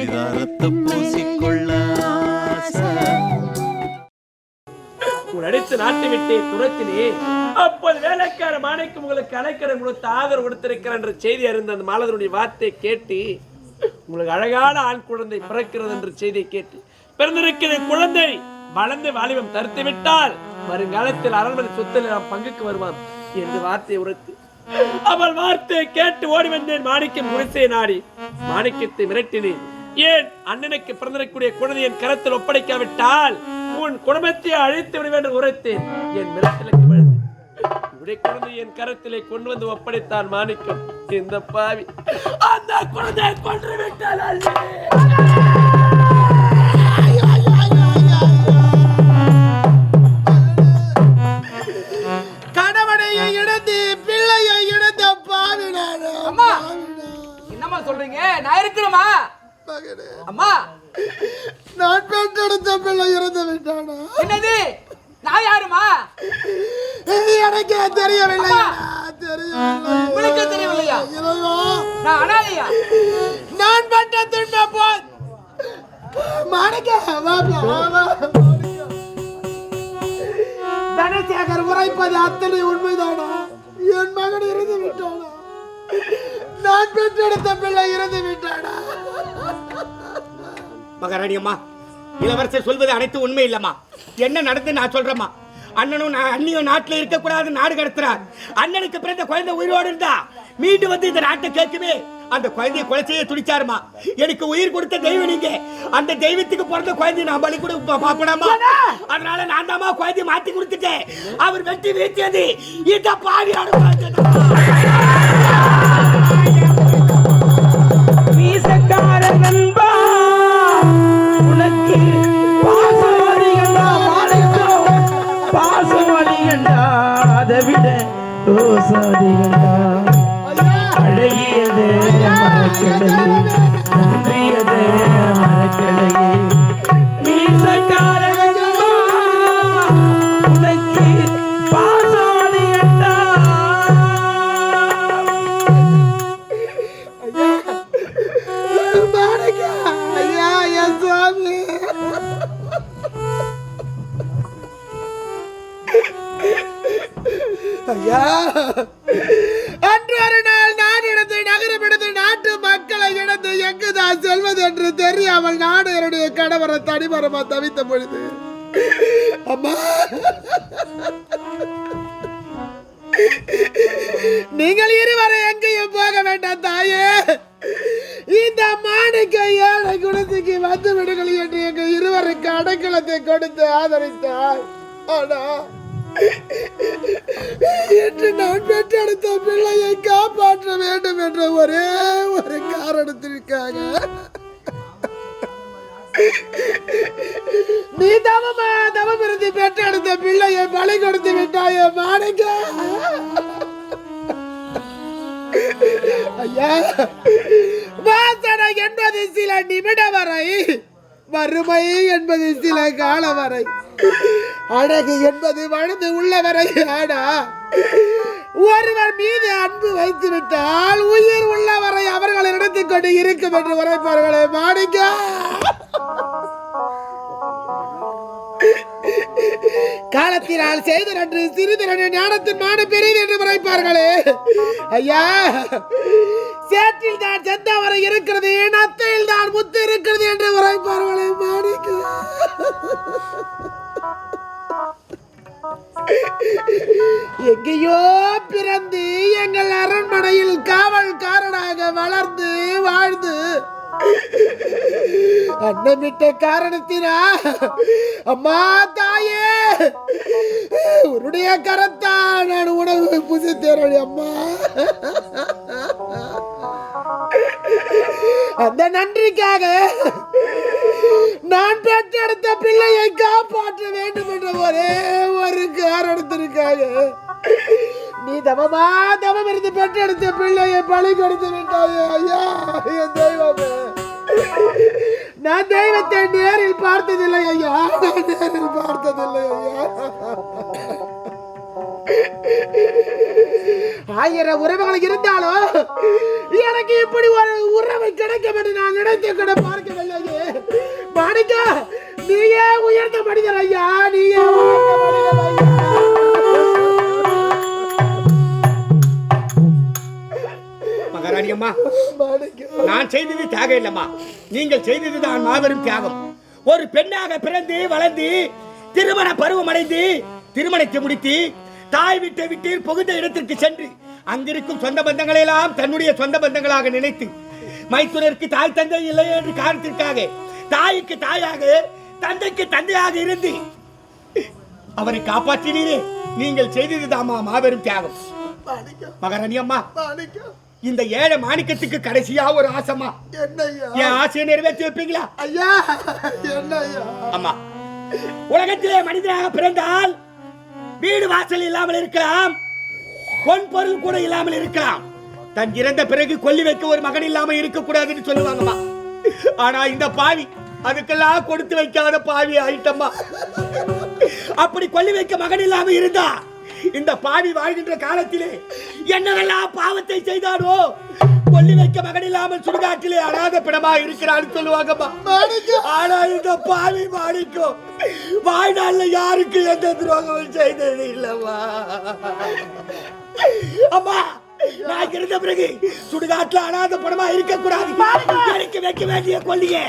பரிதாரத்தை பூசிக்கொள்ள அடித்து நாட்டு விட்டே துரத்தினே. அப்போது வேலைக்கார மாணிக்கம் உங்களுக்கு அழைக்கிற கொடுத்து ஆதரவு கொடுத்திருக்கிறார் என்ற செய்தி அறிந்த அந்த மாலதனுடைய வார்த்தையை கேட்டு உங்களுக்கு அழகான ஆண் குழந்தை பிறக்கிறது என்ற செய்தியை கேட்டு பிறந்திருக்கிற குழந்தை வளர்ந்து வாலிபம் தடுத்து விட்டால் வருங்காலத்தில் அரண்மனை சொத்தில் நாம் பங்குக்கு வருவான் என்று வார்த்தையை உரைத்து அவள் வார்த்தையை கேட்டு ஓடி வந்தேன். மாணிக்கம் குடிசை நாடி மாணிக்கத்தை மிரட்டினேன். ஏன் அண்ணனுக்கு பிறந்திருக்கக்கூடிய குழந்தை என் கரத்தில் ஒப்படைக்காவிட்டால் உன் குடும்பத்தை அழைத்து விடுவேன் என்று உரைத்தேன். என் மிரட்டலுக்கு விழுந்து உடைய குழந்தை என் கரத்திலே கொண்டு வந்து ஒப்படைத்தான் மாணிக்கம். இந்த பாவி அந்த குழந்தையை கொன்று விட்டால் கணவனையை இழந்து பிள்ளையை இழந்த பாவி. அம்மா என்னம்மா சொல்றீங்க? நான் இருக்கிறேமா? அம்மா நான் பெற்றெடுத்த பிள்ளை இறந்து விட்டானா? என்னது? நான் யாருமா? எனக்கே தெரியவில்லை. உங்களுக்கு தெரியவில்லையா? நான் அனாதையா? நான் பட்ட துன்பம் போல் தனசேகர் உரைப்பது அத்தனை உண்மைதானா? என் மகன் இறந்து விட்டானா? நான் பெற்றெடுத்த பிள்ளை இறந்து விட்டானா? மகாராணி அம்மா, இளவரசர் சொல்வது அனைத்து உண்மை இல்லம்மா. என்ன நடந்து நான் சொல்றேம்மா. அண்ணனும் அண்ணியும் நாட்டில் இருக்கக்கூடாது, நாடு கடத்துறார். அண்ணனுக்கு பிறந்த குழந்தை உயிரோடு இருந்தா மீண்டும் வந்து இந்த நாட்டை கேட்குமே அந்த குழந்தைய கொலை செய்ய துடிச்சாருமா. எனக்கு உயிர் கொடுத்த தெய்வம் நீங்க. அந்த தெய்வத்துக்கு பிறந்த குழந்தைய நான் பலி கூட பாப்படாமா. அதனால நான் தாமா குழந்தைய மாத்தி கொடுத்துட்டேன். அவர் வெட்டி வீழ்த்தியது இந்த பாவியோட குழந்தை. நண்பா உனக்கு பாசமடிகண்டா அதை விட ரோசாதிகண்டா அழகியதே மரக்கிளையே நன்றியதே மரக்கிளையே மீசக்காரன் உனக்கு பாசமடிகண்டா. அன்று ஒரு நாள் நான் இழந்து நகரம் எடுத்து நாட்டு மக்களை இழந்து எங்குதான் செல்வது என்று தெரியாமல் நான் என்னுடைய கணவரை தனிமரமா தவித்த பொழுது அம்மா நீங்கள் இருவரை எங்கேயும் போக வேண்டாம் தாயே. இந்த மாணிக்க ஏழை குணத்துக்கு வந்து விடுங்கள் என்று எங்க இருவருக்கு அடைக்கலத்தை கொடுத்து ஆதரித்தார். ஆனா என்று நான் பெற்றெடுத்த பிள்ளையை காப்பாற்ற வேண்டும் என்ற ஒரே ஒரு காரணத்திற்காக நீ தவம் இருந்து பெற்றெடுத்த பிள்ளையை பலி கொடுத்து விட்டாய மாணிக்க. ஐயா, வாசனை என்பது சில நிமிடம் வரை, வறுமை என்பது சில காலம் வரை, அழகு என்பது வளர்ந்து உள்ளவரை. ஆனா ஒருவர் மீது அன்பு வைத்து விட்டால் உயிர் உள்ளவரை அவர்களை நடத்திக் கொண்டு இருக்கும் என்று உரைப்பார்களே மாணிக்க. காலத்தினால் செய்த நன்று சிறிது ஞானத்தின் மான பெரியது என்று உரைப்பார்களே. ஐயா, சேற்றில் தான் செந்தவரை இருக்கிறது, நத்தையில் தான் முத்து இருக்கிறது என்று உரைப்பார்களே மாணிக்க. எங்கேயோ பிறந்து எங்கள் அரண்மனையில் காவல்காரனாக வளர்ந்து வாழ்ந்து அன்னமிட்ட காரணத்தினா அம்மா தாயே உன்னுடைய கரத்தான் நான் உணவு புசித்தேன் அம்மா. அந்த நன்றிக்காக நான் பெற்றெடுத்த பிள்ளையை காப்பாற்ற வேண்டும் என்ற ஒரே ஒரு காரணத்திற்காக நீ தவம் இருந்து பெற்றெடுத்த பிள்ளையை பலி கொடுத்து விட்டாயே. ஐயா, என் தெய்வமே, நான் தெய்வத்தை நேரில் பார்த்ததில்லை ஐயா, நான் நேரில் பார்த்ததில்லை ஐயா. 1000 உறவுகள் இருந்தாலும் எனக்கு இப்படி ஒரு உறவு கிடைக்கும் என்று நான் நினைத்து கூட பார்க்கவில்லையே. மாணிக்கா, நீயே உயர்ந்த மனிதர் ஐயா, நீயே உயர்ந்த மனிதர் ஐயா. மகாராணி அம்மா, நான் செய்தது தியாகம் இல்லம்மா, நீங்கள் செய்தது தான் மாபெரும் தியாகம். ஒரு பெண்ணாக பிறந்து வளர்ந்து திருமண பருவம் அடைந்து திருமணத்தை முடித்து தாய் விட்டு விட்டு புகுந்த இடத்திற்கு சென்று அங்கிருக்கும் சொந்த பந்தங்களை எல்லாம் தன்னுடைய சொந்த பந்தங்களாக நினைத்து மைத்துனருக்கு தாய் தந்தை இல்லை என்று காரணத்திற்காக தாய்க்கு தாயாக தந்தைக்கு தந்தையாக இருந்து அவரை காப்பாற்றினீரே. நீங்கள் செய்தது தாமா மாபெரும் தியாகம். மகாராணி அம்மா, இந்த ஏழை மாணிக்கத்துக்கு கடைசியா ஒரு ஆசைமா, என் ஆசையை நிறைவேற்றி வைப்பீங்களா? ஐயா, என்ன அம்மா, உலகத்திலே மனிதனாக பிறந்தால் வீடு வாசல் இல்லாமல் இருக்கலாம், பொன் பொருள் கூட இல்லாமல் இருக்கலாம், தன் இறந்த பிறகு கொல்லி வைக்க ஒரு மகன் இல்லாமல் இருக்க கூடாதுன்னு சொல்லுவாங்கம்மா. ஆனா இந்த பாவி அதுக்கெல்லாம் கொடுத்து வைக்காத பாவி ஆயிட்டம்மா. அப்படி கொல்லி வைக்க மகன் இல்லாம இருந்தா இந்த பாவி வாழ்கின்ற காலத்திலே என்னவெல்லாம் பாவத்தை செய்தானோ, கொல்லி வைக்க மகன் இல்லாமல் சுடுகாட்டிலே அனாத பிணமா இருக்கிறான்னு சொல்லுவாங்கம்மா. ஆனா இந்த பாவி மாணிக்கம் வாழ்நாள்ல யாருக்கு எந்த துரோகம் செய்தது இல்லம்மா. அம்மா, நான் இருந்த பிறகு சுடுகாட்டுல அனாத படமா இருக்க கூடாது, எனக்கு வைக்க வேண்டிய கொல்லியே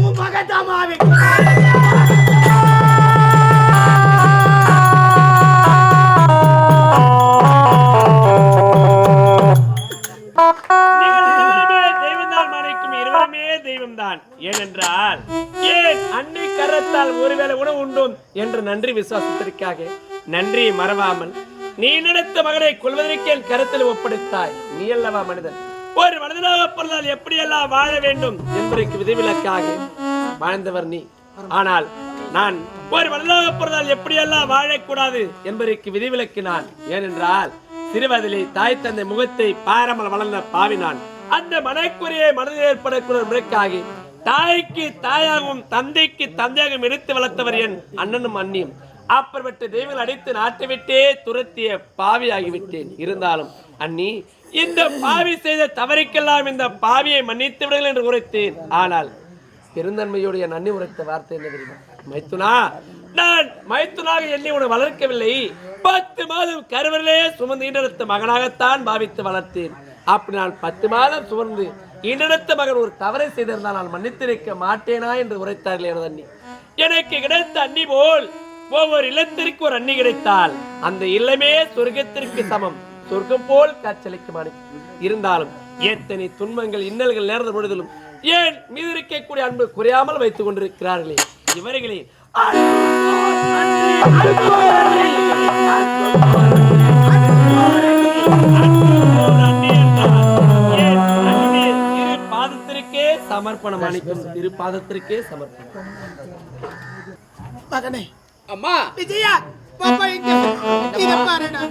உன் மகதாமா. ஏனென்றால் ஏன் அன்னை கரத்தால் ஒருவேளை உணவு உண்டும் என்ற நன்றி விசுவாசத்திற்காக நன்றியை மறவாமல் நீ நினைத்த மகனை கொள்வதற்கு என் கருத்தில் ஒப்படைத்தாய். நீ அல்லவா மனிதன்? ஒரு மனிதனாக பிறந்தால் எப்படியெல்லாம் வாழ வேண்டும் என்பதற்கு விதிவிலக்காக வாழ்ந்தவர் நீ. ஆனால் நான் ஒரு மனிதனாக பிறந்தால் எப்படியெல்லாம் வாழக்கூடாது என்பதற்கு விதிவிலக்கு நான். ஏனென்றால் சிறுவதிலே தாய் தந்தை முகத்தை பாராமல் வளர்ந்த பாவி நான். அந்த மனக்குறையை மனதில் ஏற்படக்கூடிய தாய்க்கு தாயாகவும் தந்தைக்கு தந்தையாகவும் எடுத்து வளர்த்தவர் என் அண்ணனும் அண்ணியும். அப்பற்பட்ட தெய்வங்கள் அடித்து நாட்டை விட்டே துரத்திய பாவி ஆகிவிட்டேன். இருந்தாலும் அண்ணி, இந்த பாவி செய்த தவறுக்கெல்லாம் இந்த பாவியை மன்னித்து விடுங்கள் என்று உரைத்தேன். ஆனால் பெருந்தன்மையோடு என் அண்ணி உரைத்த வார்த்தை என்ன தெரியுமா? மைத்துனா, நான் மைத்துனாக எண்ணி உன்னை வளர்க்கவில்லை, 10 மாதம் கருவரிலே சுமந்து ஈண்டெடுத்த மகனாகத்தான் பாவித்து வளர்த்தேன். அப்படி நான் 10 மாதம் சுமந்து ஈண்டெடுத்த மகன் ஒரு தவறை செய்திருந்தால் நான் மன்னித்திருக்க மாட்டேனா என்று உரைத்தார்கள் எனது அண்ணி. எனக்கு கிடைத்த அண்ணி போல் ஒவ்வொரு இல்லத்திற்கு ஒரு அண்ணி கிடைத்தால் அந்த இல்லமே சொர்க்கத்திற்கு சமம், சொர்க்கம் போல் காட்சியளிக்குமாறு. இருந்தாலும் எத்தனை துன்பங்கள் இன்னல்கள் நேர்ந்த பொழுதிலும் ஏன் மீது இருக்கக்கூடிய அன்பு குறையாமல் வைத்துக் கொண்டிருக்கிறார்களே, இவர்களே பாதத்திற்கே சமர்ப்பணம் அளிக்கும். திரு பாதத்திற்கே சமர்ப்பணம். மகனே, அம்மா, விஜயா, பாப்பா இங்க இத பாருடா.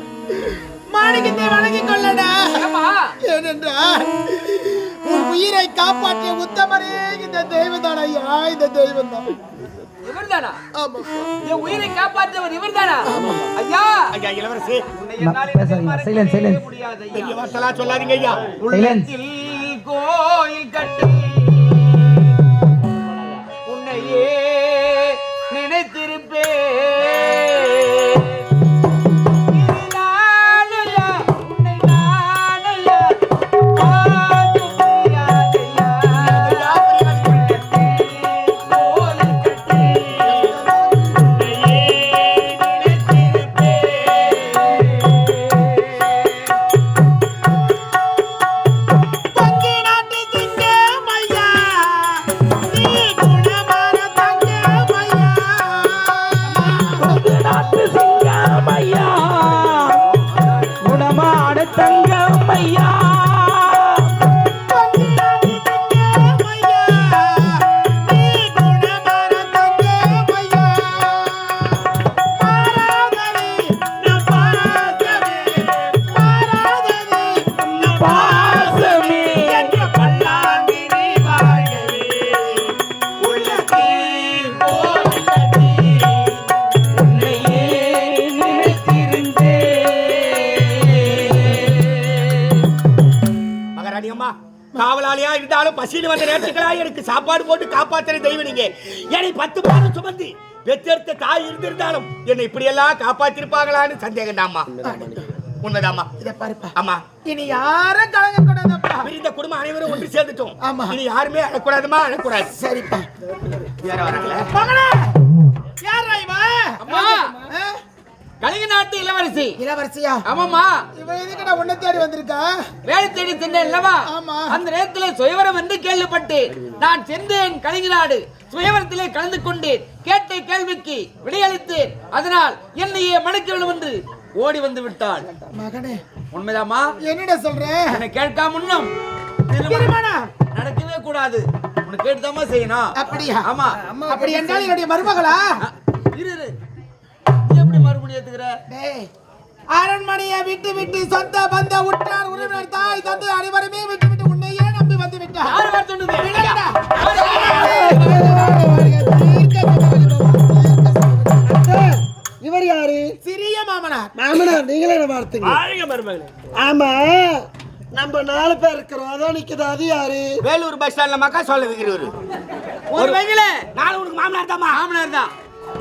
மாணிக்கத்தை வணங்கிக் கொள்ளடா. ஏனென்றால் உன் உயிரை காப்பாற்றிய உத்தமரே இந்த தெய்வம்தான் ஐயா, இந்த தெய்வம்தான். இவர்தானா? ஆமா. என் உயிரை காப்பாற்றவர் இவர்தானா? ஐயா, ஐயா இளவரசி, உன்னை என்னாலே மறக்கவே முடியாது ஐயா. பெரிய வார்த்தைலாம் சொல்லாதீங்க ஐயா. உள்ளத்தில் கோயில் கட்டி உன்னையே நினைத்திருப்பேன். பசியில் வந்த நேரத்துக்கெல்லாம் எனக்கு சாப்பாடு போட்டு காப்பாத்துற தெய்வம் நீங்க. என்னை 10 மாதம் சுமந்து பெற்றெடுத்த தாய் இருந்திருந்தாலும் என்னை இப்படியெல்லாம் காப்பாத்திருப்பாங்களான்னு சந்தேகம் தாம்மா. உண்மைதாம்மா. இதை பாருப்பா. ஆமா. இனி யாரும் கலங்க கூடாதுப்பா. இந்த குடும்பம் அனைவரும் ஒன்று சேர்ந்துட்டோம். ஆமா. இனி யாருமே அழக்கூடாதுமா, அழக்கூடாது. சரிப்பா. யார வராங்களே? மகனே, யாரா இவன்? அம்மா ஆ? கலிங்க நாட்டு இளவரசி. இளவரசியா? ஆமாம்மா, இவன் எதுக்குடா உன்னை தேடி வந்திருக்கா? வேலை தேடி சென்றேன் அல்லவா? ஆமா. அந்த நேரத்தில் சுயவரம் என்று கேள்விப்பட்டு நான் சென்றேன் கலிங்க நாடு. சுயவரத்திலே கலந்து கொண்டேன். கேட்ட கேள்விக்கு விடையளித்தேன். அதனால் என்னையே மணக்க வேண்டும் என்று ஓடி வந்து விட்டாள். மகனே, உண்மைதாம்மா? என்னடா சொல்ற? என்னை கேட்காம முன்னும் திருமணம் நடக்கவே கூடாது. உனக்கு கேட்டுதாம்மா செய்யணும். அப்படியா? ஆமா. அப்படி என்றால் என்னுடைய மருமகளா? இரு இரு. நீ எப்படி மறுபடியும் ஏத்துக்கிற? டேய், அரண்மனையை விட்டு விட்டு சொந்த பந்த உற்றார் உறவினர் தாய் தந்தை அனைவருமே விட்டு விட்டு உன்னையே நம்பி வந்து விட்டார். யார் வர சொன்னது? விலகுடா. இவர் யாரு? சிறிய மாமனார். மாமனார் நீங்களே என்ன வார்த்தைங்க? வாழ்க மருமகளே. ஆமா, நம்ம 4 பேர் இருக்கிறோம். அதான் நிக்குது. அது யாரு? வேலூர் பஸ் ஸ்டாண்ட்ல மக்கா சொல்ல வைக்கிறவரு. ஒரு வகையில நானும் உனக்கு மாமனார் தாம்மா. மாமனார் தான்.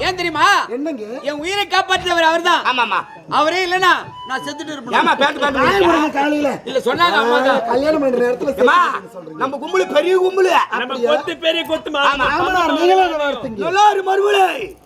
ஏன் தெரியுமா? என்னங்க? என் உயிரை காப்பாற்றியவர் அவர்தான். ஆமாமா. அவரே இல்லனா நான் செத்துட்டு ஏமா இருப்பேன். பேந்து நாய் பேந்து முருங்க காலையில இல்ல சொன்னாங்க அம்மா தான். கல்யாணம் பண்ற நேரத்துல ஏமா, சொல்றீங்க. நம்ம கும்பலு பெரிய கும்பலு. நம்ம கொத்து பெரிய கொத்து மாமா. மாமனார் நீங்களே என்ன வார்த்தைங்க? நல்லா இரு மறுபடியும்.